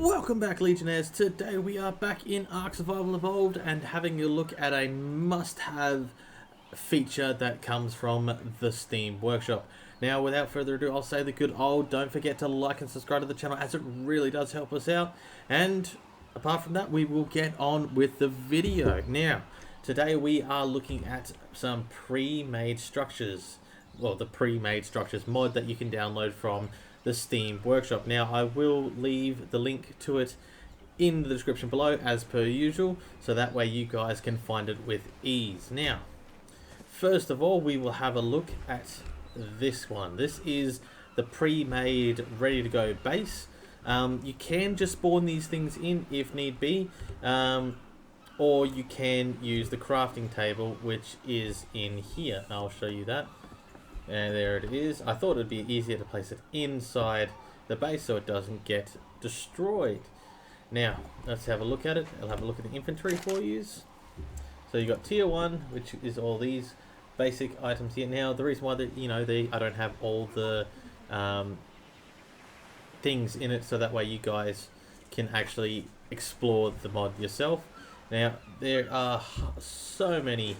Welcome back, Legionnaires. Today we are back in Ark Survival Evolved and having a look at a must-have feature that comes from the Steam Workshop. Now, without further ado, I'll say the good old, don't forget to like and subscribe to the channel as it really does help us out. And apart from that, we will get on with the video. Now, today we are looking at some pre-made structures. Well, the pre-made structures mod that you can download from the Steam Workshop. Now, I will leave the link to it in the description below as per usual, so that way you guys can find it with ease. Now, first of all, we will have a look at this one. This is the pre-made, ready to go base. You can just spawn these things in if need be, or you can use the crafting table, which is in here. I'll show you that. And there it is. I thought it'd be easier to place it inside the base so it doesn't get destroyed. Now, let's have a look at it. I'll have a look at the inventory for you. So you got tier 1, which is all these basic items here. Now, the reason why I don't have all the things in it, so that way you guys can actually explore the mod yourself. Now, there are so many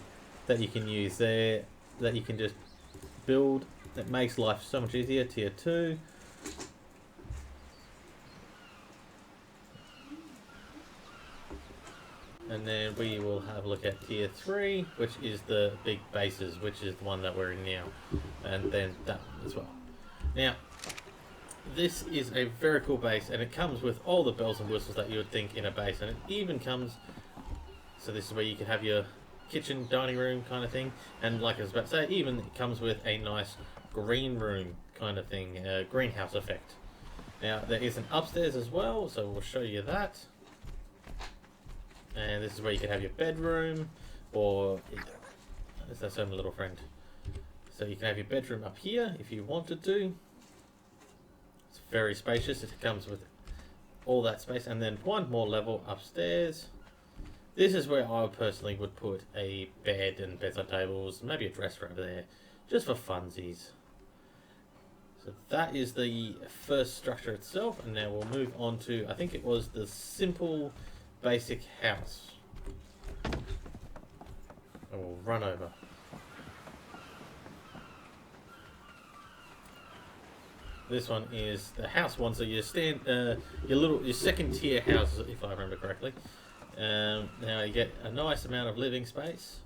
that you can use there that you can just build. That makes life so much easier. Tier 2, and then we will have a look at tier 3, which is the big bases, which is the one that we're in now, and then that as well. Now, this is a very cool base, and it comes with all the bells and whistles that you would think in a base, and it even comes, so this is where you can have your kitchen, dining room kind of thing, and like I was about to say, even it comes with a nice green room kind of thing, greenhouse effect. Now, there is an upstairs as well, so we'll show you that. And this is where you can have your bedroom, or that's my little friend. So you can have your bedroom up here if you wanted to. It's very spacious. It comes with all that space, and then one more level upstairs. This is where I personally would put a bed and bedside tables, maybe a dresser over there, just for funsies. So that is the first structure itself, and now we'll move on to, I think it was the simple basic house. And we'll run over. This one is the house one, so your second tier house, if I remember correctly. Now you get a nice amount of living space,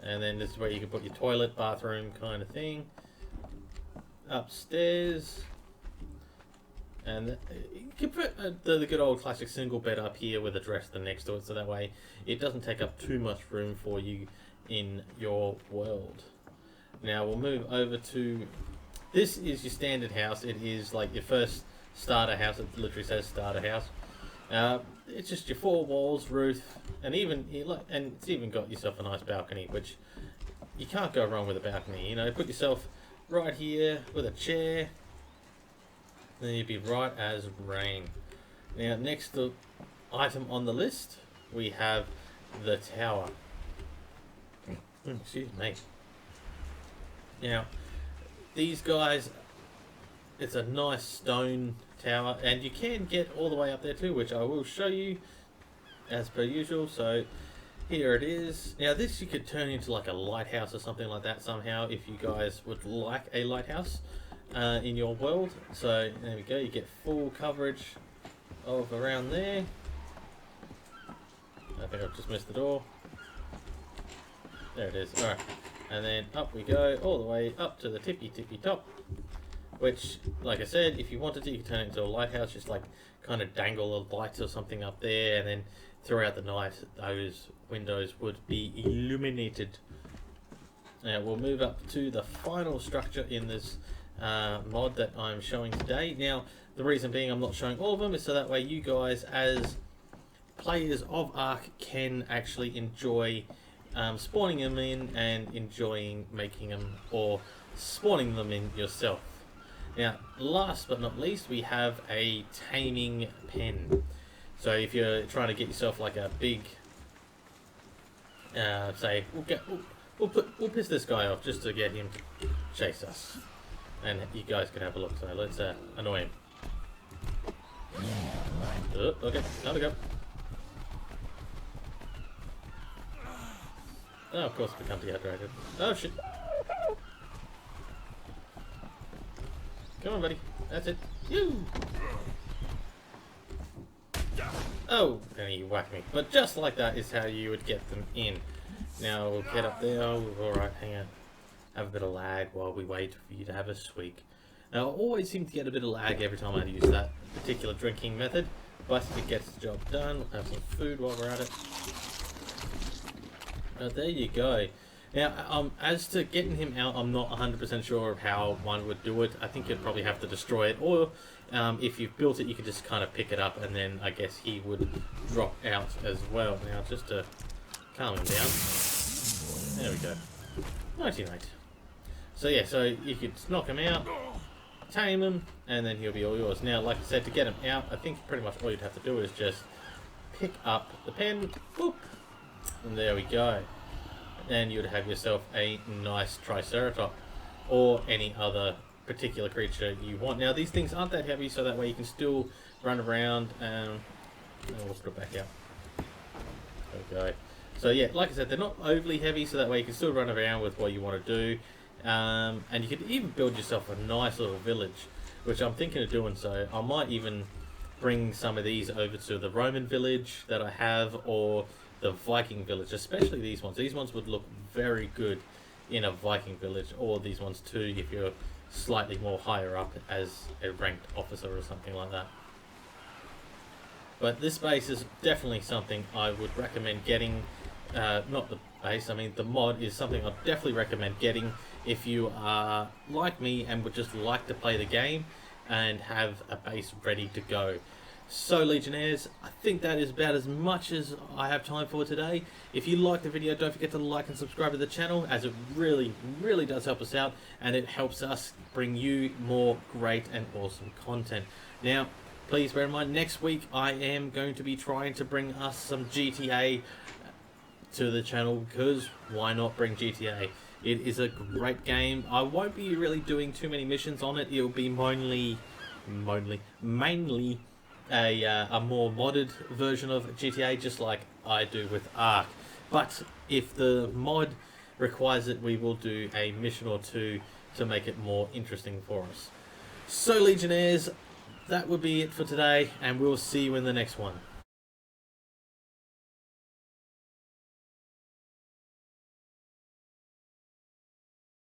and then this is where you can put your toilet, bathroom kind of thing. Upstairs, and you can put the good old classic single bed up here with a dresser next to it, so that way it doesn't take up too much room for you in your world. Now we'll move over to, this is your standard house. It is like your first starter house. It literally says starter house. It's just your 4 walls, roof, and it's even got yourself a nice balcony, which you can't go wrong with a balcony. You know, put yourself right here with a chair, then you'd be right as rain. Now, next item on the list, we have the tower. Excuse me. Now, these guys, it's a nice stone tower, and you can get all the way up there too, which I will show you as per usual. So here it is. Now, this you could turn into like a lighthouse or something like that somehow, if you guys would like a lighthouse in your world. So there we go, you get full coverage of around there. I think I've just missed the door. There it is. Alright, and then up we go all the way up to the tippy top, which, like I said, if you wanted to, you could turn it into a lighthouse, just like kind of dangle a light or something up there, and then throughout the night those windows would be illuminated. Now we'll move up to the final structure in this mod that I'm showing today. Now, the reason being I'm not showing all of them is so that way you guys as players of Ark can actually enjoy spawning them in and enjoying making them or spawning them in yourself. Now, last but not least, we have a taming pen. So if you're trying to get yourself like a big, say, we'll piss this guy off just to get him to chase us, and you guys can have a look. So let's annoy him. Okay, time to go. Oh, of course we become dehydrated. Oh shit. Come on, buddy. That's it. You. Oh, and he whacked me. But just like that is how you would get them in. Now we'll get up there. Oh, alright, hang on. Have a bit of lag while we wait for you to have a squeak. Now I always seem to get a bit of lag every time I use that particular drinking method, but it gets the job done. We'll have some food while we're at it. There you go. Now, as to getting him out, I'm not 100% sure of how one would do it. I think you'd probably have to destroy it, or if you've built it, you could just kind of pick it up, and then I guess he would drop out as well. Now, just to calm him down. There we go. 99. So yeah, so you could knock him out, tame him, and then he'll be all yours. Now, like I said, to get him out, I think pretty much all you'd have to do is just pick up the pen, boop, and there we go. And you'd have yourself a nice Triceratops, or any other particular creature you want. Now, these things aren't that heavy, so that way you can still run around, and we'll put it back out. There we go. So yeah, like I said, they're not overly heavy, so that way you can still run around with what you want to do. And you could even build yourself a nice little village, which I'm thinking of doing. So I might even bring some of these over to the Roman village that I have, or the Viking village, especially these ones. These ones would look very good in a Viking village, or these ones too if you're slightly more higher up as a ranked officer or something like that. But this base is definitely something I would recommend getting. Not the base, I mean the mod is something I'd definitely recommend getting if you are like me and would just like to play the game and have a base ready to go. So Legionnaires, I think that is about as much as I have time for today. If you liked the video, don't forget to like and subscribe to the channel, as it really does help us out, and it helps us bring you more great and awesome content. Now, please bear in mind, next week I am going to be trying to bring us some GTA to the channel, because why not bring GTA? It is a great game. I won't be really doing too many missions on it. It'll be mainly a more modded version of GTA, just like I do with Ark. But if the mod requires it, we will do a mission or two to make it more interesting for us. So Legionnaires, that would be it for today, and we'll see you in the next one.